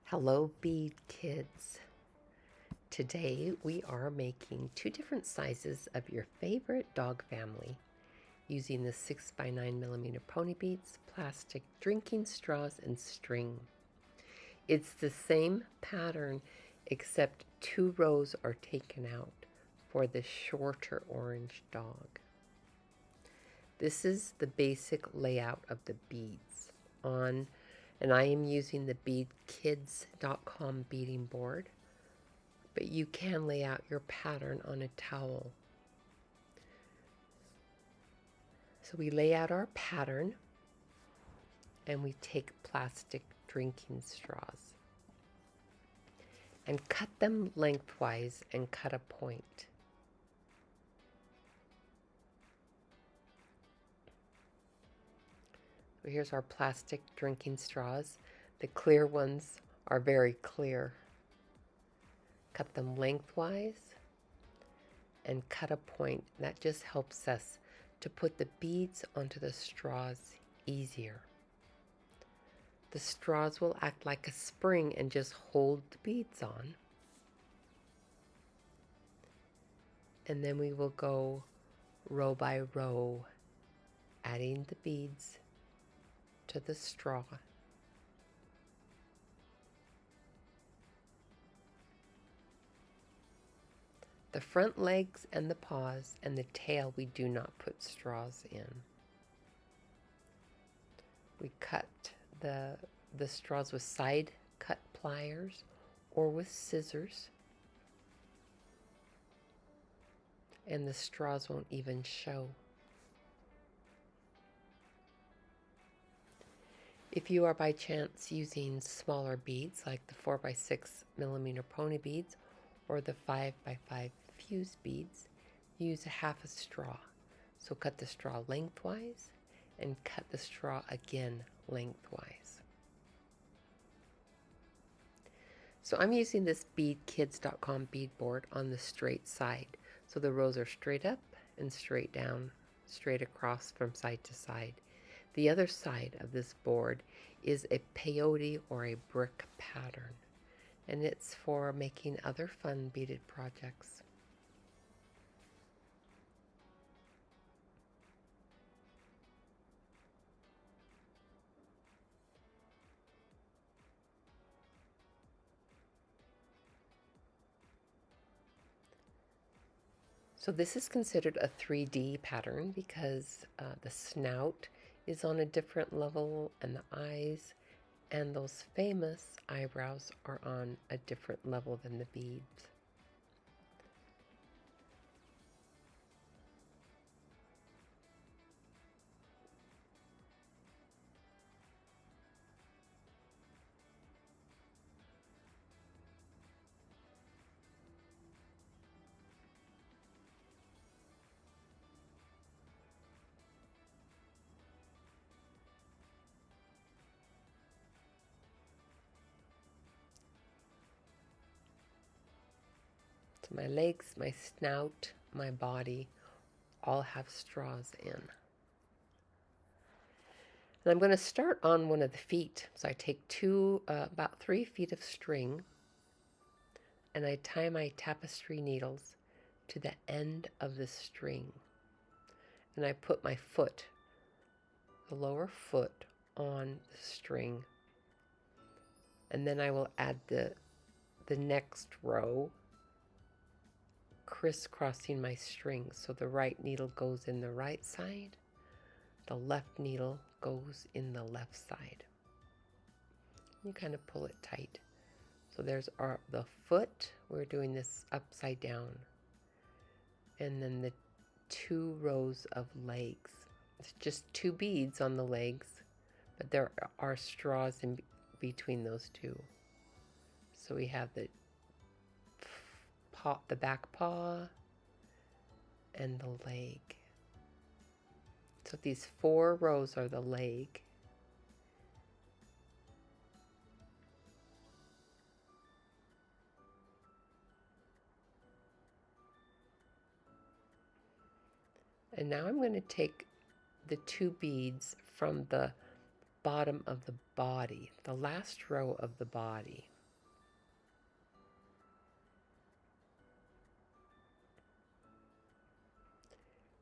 Hello bead kids. Today we are making two different sizes of your favorite dog family using the 6x9mm pony beads, plastic drinking straws, and string. It's the same pattern except two rows are taken out for the shorter orange dog. This is the basic layout of the beads and I am using the beadkids.com beading board, but you can lay out your pattern on a towel. So we lay out our pattern and we take plastic drinking straws and cut them lengthwise and cut a point. So here's our plastic drinking straws. The clear ones are very clear. Cut them lengthwise and cut a point. That just helps us to put the beads onto the straws easier. The straws will act like a spring and just hold the beads on. And then we will go row by row, adding the beads to the straw. The front legs and the paws and the tail we do not put straws in. We cut the straws with side cut pliers or with scissors, and the straws won't even show. If you are by chance using smaller beads like the 4x6mm pony beads or the 5x5 fuse beads, use a half a straw. So cut the straw lengthwise and cut the straw again lengthwise. So I'm using this beadkids.com bead board on the straight side. So the rows are straight up and straight down, straight across from side to side. The other side of this board is a peyote or a brick pattern, and it's for making other fun beaded projects. So this is considered a 3D pattern because the snout is on a different level and the eyes and those famous eyebrows are on a different level than the beads. So my legs, my snout, my body all have straws in. And I'm going to start on one of the feet. So I take about 3 feet of string and I tie my tapestry needles to the end of the string. And I put my foot, the lower foot, on the string. And then I will add the next row, crisscrossing my string. So the right needle goes in the right side, the left needle goes in the left side. You kind of pull it tight. So there's the foot. We're doing this upside down. And then the 2 rows of legs. It's just 2 beads on the legs, but there are straws in between those 2. So we have the back paw and the leg. So these 4 rows are the leg. And now I'm going to take the 2 beads from the bottom of the body, the last row of the body.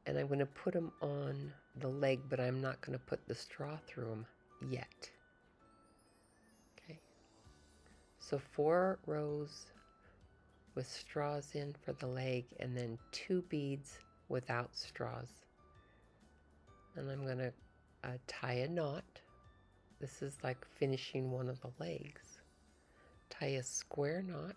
And I'm going to put them on the leg, but I'm not going to put the straw through them yet. Okay. So 4 rows with straws in for the leg, and then 2 beads without straws. And I'm going to tie a knot. This is like finishing one of the legs. Tie a square knot.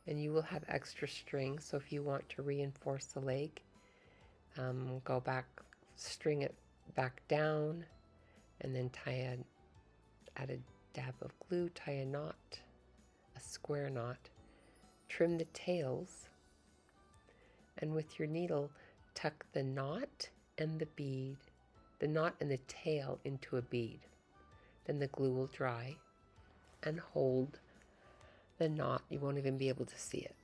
And you will have extra string, so if you want to reinforce the leg, go back, string it back down, and then add a dab of glue, tie a knot, a square knot, trim the tails, and with your needle, tuck the knot and the knot and the tail into a bead. Then the glue will dry and hold the knot. You won't even be able to see it.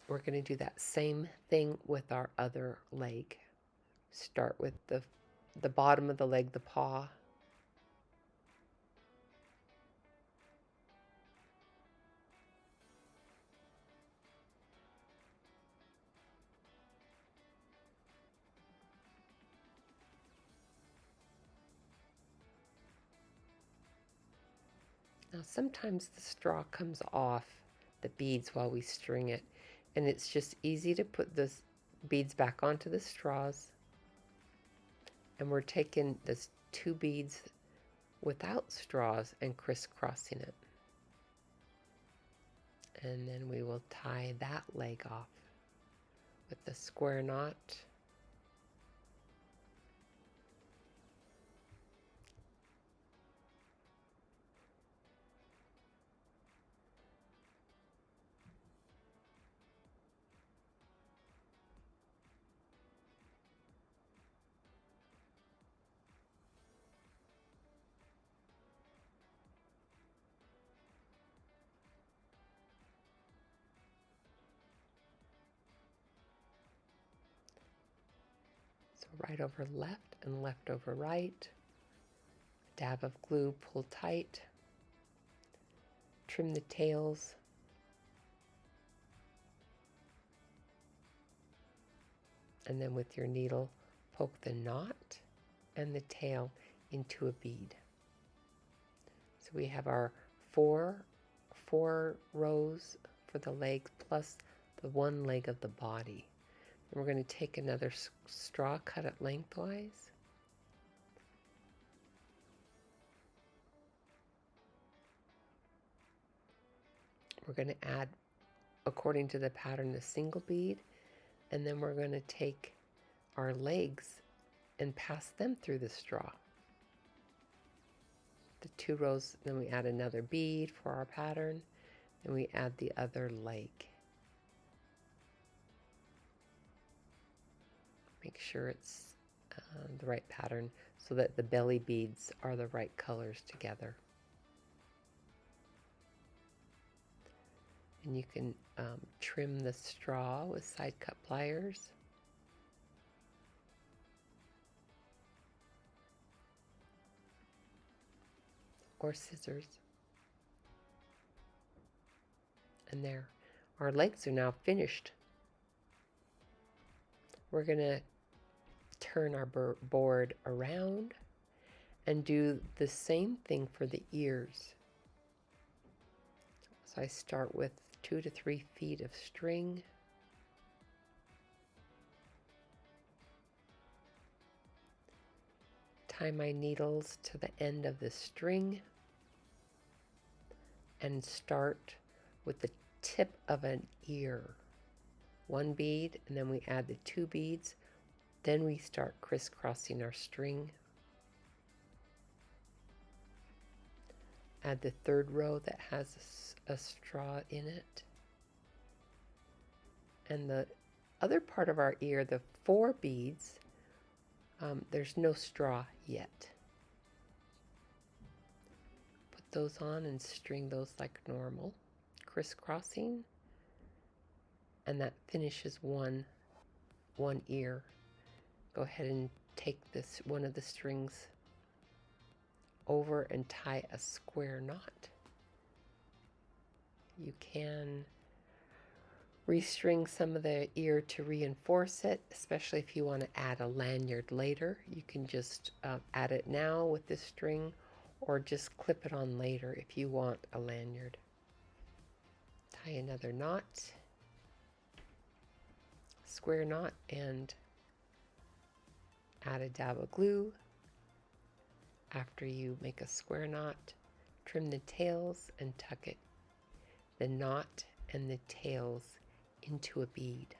We're going to do that same thing with our other leg. Start with the bottom of the leg, the paw. Now sometimes the straw comes off the beads while we string it, and it's just easy to put the beads back onto the straws, and we're taking this 2 beads without straws and crisscrossing it. And then we will tie that leg off with the square knot. So right over left and left over right. Dab of glue, pull tight. Trim the tails. And then with your needle, poke the knot and the tail into a bead. So we have our four rows for the legs plus the 1 leg of the body. And we're going to take another straw, cut it lengthwise. We're going to add, according to the pattern, a single bead, and then we're going to take our legs and pass them through the straw. The 2 rows, then we add another bead for our pattern, and we add the other leg. Make sure it's the right pattern so that the belly beads are the right colors together. And you can trim the straw with side cut pliers. Or scissors. And there, our legs are now finished. We're going to turn our board around and do the same thing for the ears. So I start with 2 to 3 feet of string. Tie my needles to the end of the string and start with the tip of an ear. 1 bead, and then we add the 2 beads. Then we start crisscrossing our string. Add the 3rd row that has a straw in it. And the other part of our ear, the 4 beads, there's no straw yet. Put those on and string those like normal, crisscrossing. And that finishes one ear. Go ahead and take one of the strings over and tie a square knot. You can restring some of the ear to reinforce it, especially if you want to add a lanyard later. You can just add it now with this string, or just clip it on later if you want a lanyard. Tie another knot, square knot, and add a dab of glue. After you make a square knot, trim the tails and tuck it, the knot and the tails into a bead.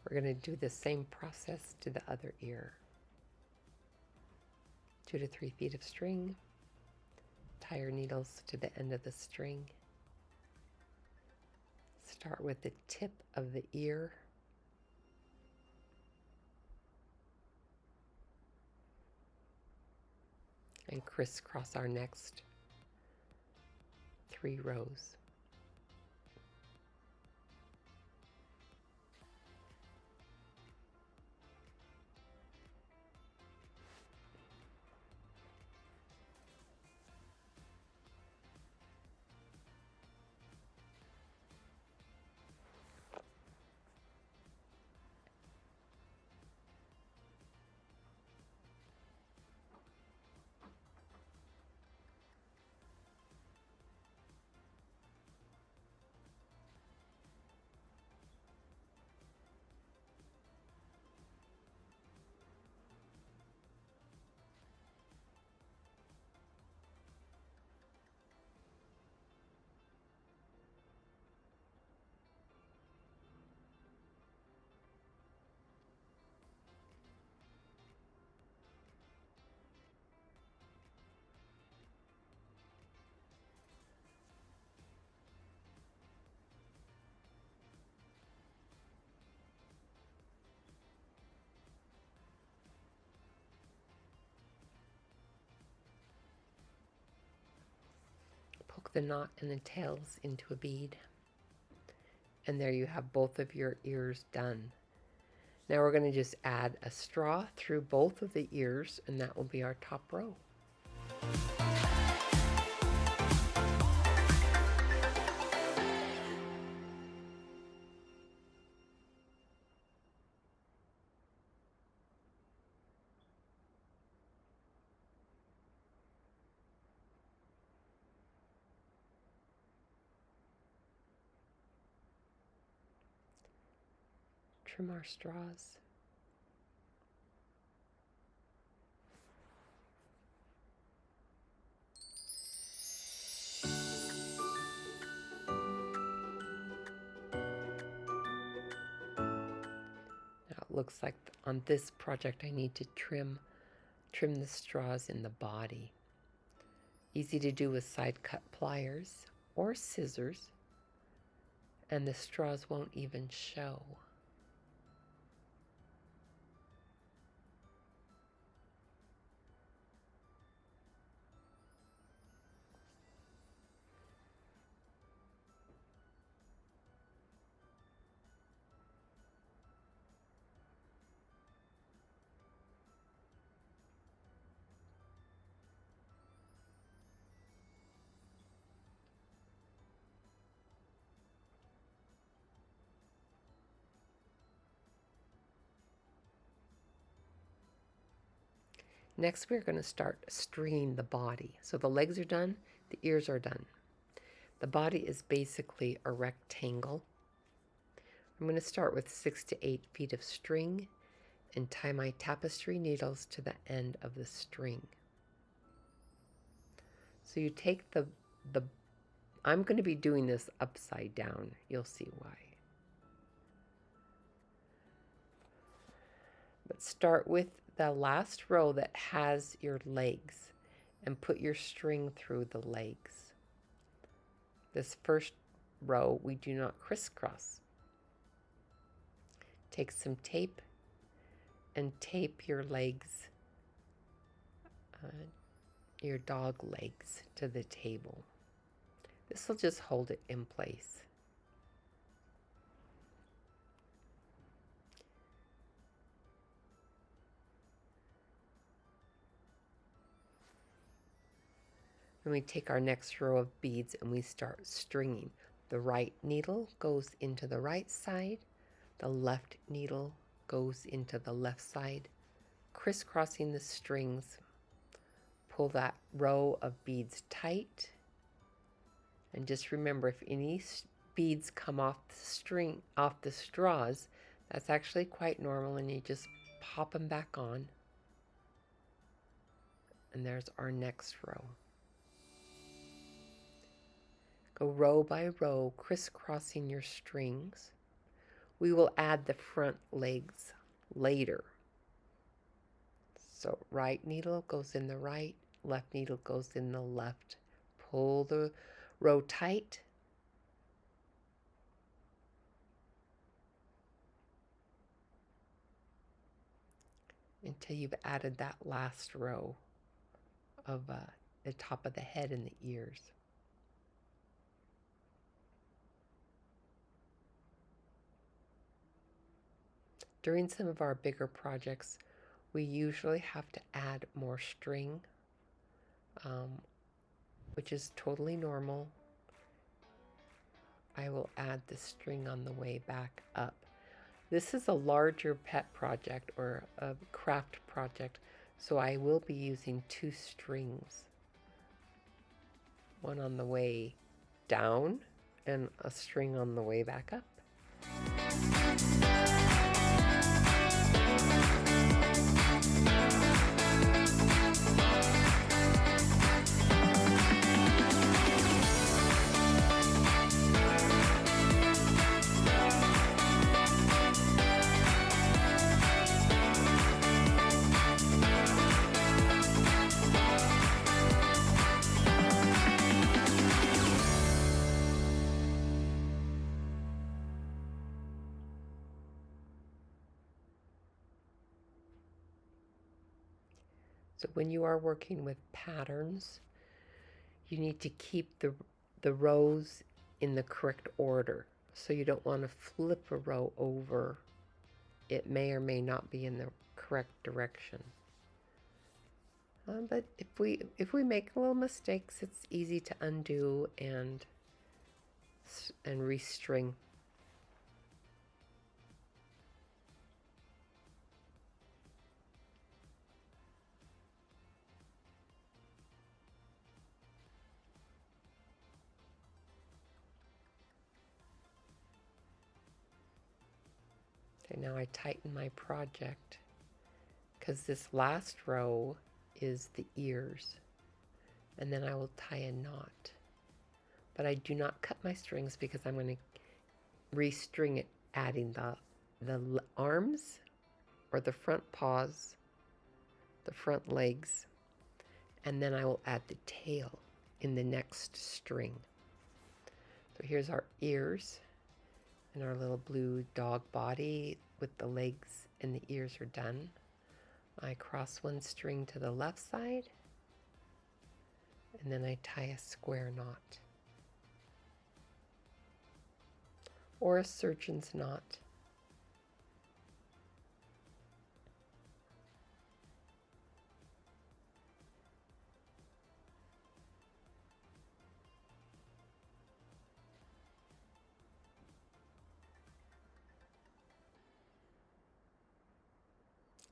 We're going to do the same process to the other ear. 2 to 3 feet of string, tie your needles to the end of the string. Start with the tip of the ear. And crisscross our next 3 rows. Poke the knot and the tails into a bead. And there you have both of your ears done. Now we're going to just add a straw through both of the ears, and that will be our top row. Trim our straws. Now it looks like on this project I need to trim the straws in the body. Easy to do with side cut pliers or scissors, and the straws won't even show. Next, we're going to start stringing the body. So the legs are done, the ears are done. The body is basically a rectangle. I'm going to start with 6 to 8 feet of string and tie my tapestry needles to the end of the string. So you take I'm going to be doing this upside down. You'll see why. But start with the last row that has your legs and put your string through the legs. This first row we do not crisscross. Take some tape and tape your legs, your dog legs, to the table. This will just hold it in place. Then we take our next row of beads and we start stringing. The right needle goes into the right side, the left needle goes into the left side, crisscrossing the strings. Pull that row of beads tight, and just remember, if any beads come off the straws, that's actually quite normal, and you just pop them back on. And there's our next row. Go row by row, crisscrossing your strings. We will add the front legs later. So right needle goes in the right, left needle goes in the left. Pull the row tight. Until you've added that last row of the top of the head and the ears. During some of our bigger projects, we usually have to add more string, which is totally normal. I will add the string on the way back up. This is a larger pet project or a craft project, so I will be using 2 strings. One on the way down and a string on the way back up. So when you are working with patterns, you need to keep the rows in the correct order. So you don't want to flip a row over. It may or may not be in the correct direction. But if we make little mistakes, it's easy to undo and restring. Okay, now I tighten my project because this last row is the ears, and then I will tie a knot. But I do not cut my strings because I'm going to restring it, adding the arms or the front paws, the front legs, and then I will add the tail in the next string. So here's our ears and our little blue dog body with the legs and the ears are done. I cross one string to the left side, and then I tie a square knot or a surgeon's knot.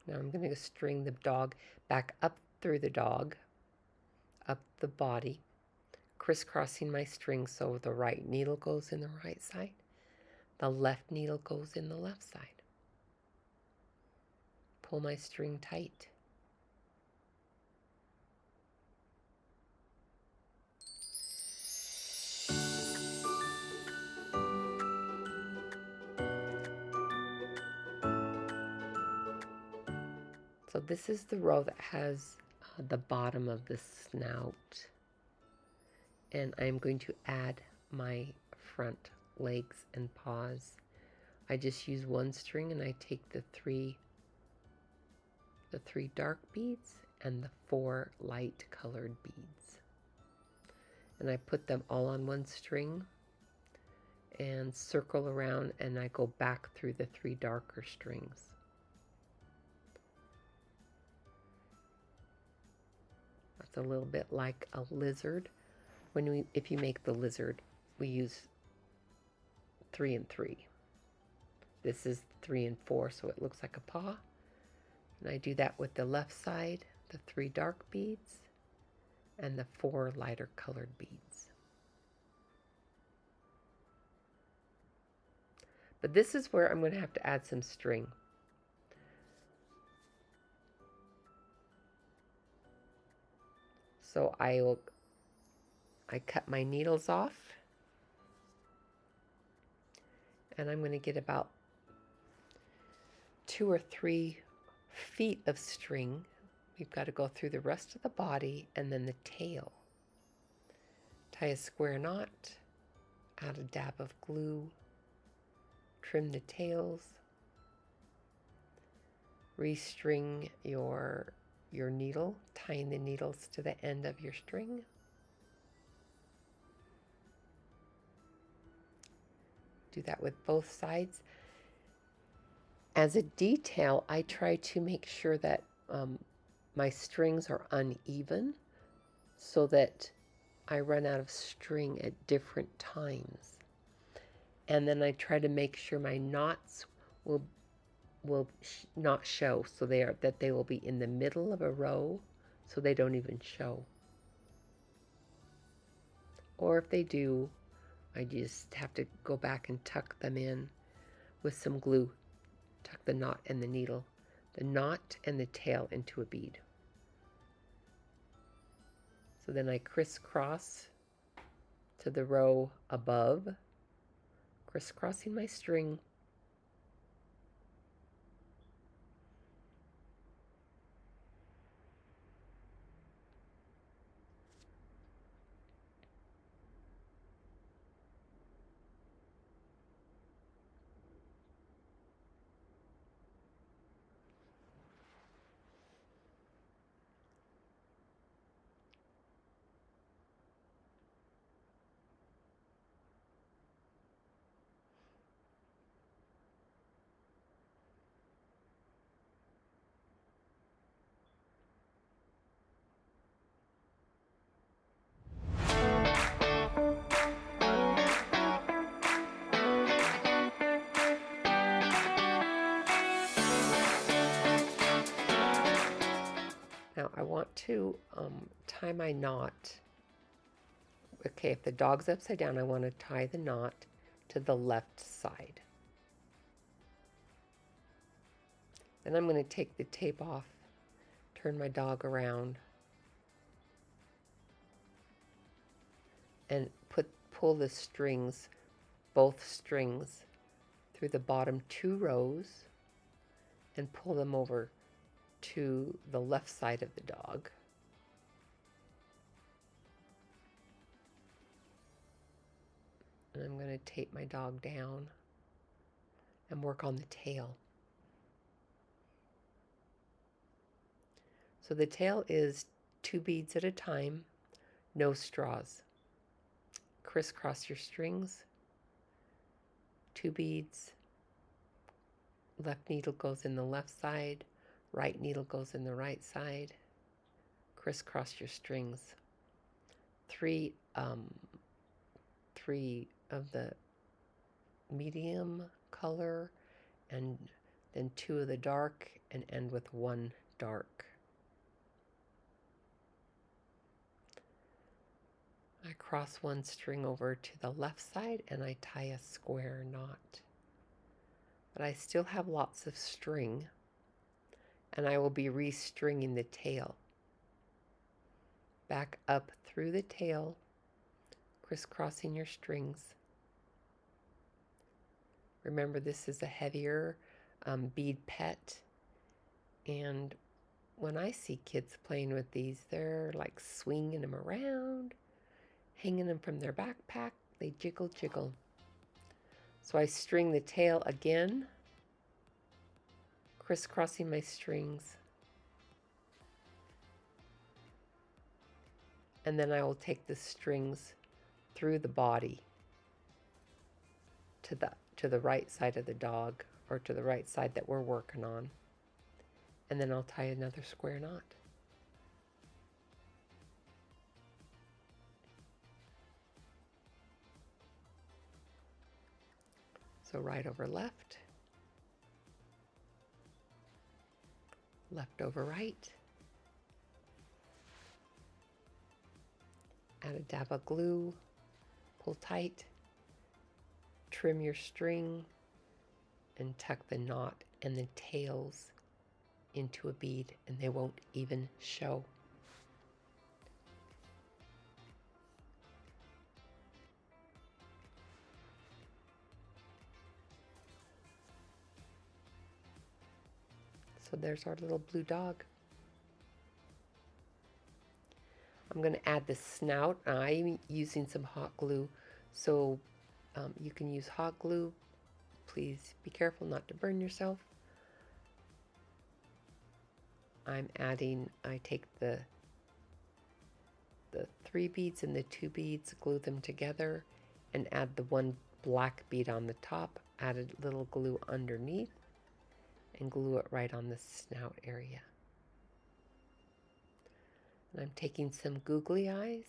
Now I'm going to string the dog back up through the dog, up the body, crisscrossing my string so the right needle goes in the right side, the left needle goes in the left side. Pull my string tight. So this is the row that has the bottom of the snout, and I'm going to add my front legs and paws. I just use one string, and I take the three dark beads and the 4 light colored beads, and I put them all on one string and circle around, and I go back through the 3 darker strings. That's a little bit like a lizard. If you make the lizard, we use 3 and 3. This is 3 and 4, so it looks like a paw. And I do that with the left side, the 3 dark beads and the 4 lighter colored beads. But this is where I'm going to have to add some string. So I cut my needles off, and I'm going to get about 2 or 3 feet of string. We've got to go through the rest of the body and then the tail. Tie a square knot, add a dab of glue, trim the tails, restring your needle, tying the needles to the end of your string. Do that with both sides. As a detail, I try to make sure that my strings are uneven so that I run out of string at different times. And then I try to make sure my knots will not show, so they will be in the middle of a row, so they don't even show. Or if they do, I just have to go back and tuck them in with some glue. Tuck the knot and the needle, the knot and the tail into a bead. So then I crisscross to the row above, crisscrossing my string. Now I want to tie my knot. Okay, if the dog's upside down, I want to tie the knot to the left side. Then I'm going to take the tape off, turn my dog around, and pull the strings, both strings, through the bottom 2 rows and pull them over to the left side of the dog. And I'm going to tape my dog down and work on the tail. So the tail is 2 beads at a time, no straws. Crisscross your strings, 2 beads, left needle goes in the left side, right needle goes in the right side, crisscross your strings. 3 of the medium color, and then 2 of the dark, and end with 1 dark. I cross 1 string over to the left side and I tie a square knot. But I still have lots of string, and I will be restringing the tail. Back up through the tail, crisscrossing your strings. Remember, this is a heavier bead pet, and when I see kids playing with these, they're like swinging them around, hanging them from their backpack. They jiggle, jiggle. So I string the tail again, crisscrossing my strings. And then I will take the strings through the body to the right side of the dog, or to the right side that we're working on. And then I'll tie another square knot. So right over left, left over right. Add a dab of glue, pull tight, trim your string, and tuck the knot and the tails into a bead, and they won't even show. So there's our little blue dog. I'm going to add the snout. I'm using some hot glue, so you can use hot glue. Please be careful not to burn yourself. I take the 3 beads and the 2 beads, glue them together, and add the 1 black bead on the top, add a little glue underneath, and glue it right on the snout area. And I'm taking some googly eyes.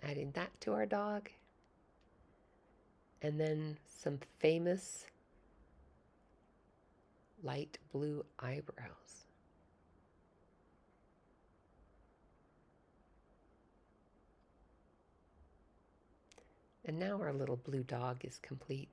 Adding that to our dog. And then some famous light blue eyebrows. And now our little blue dog is complete.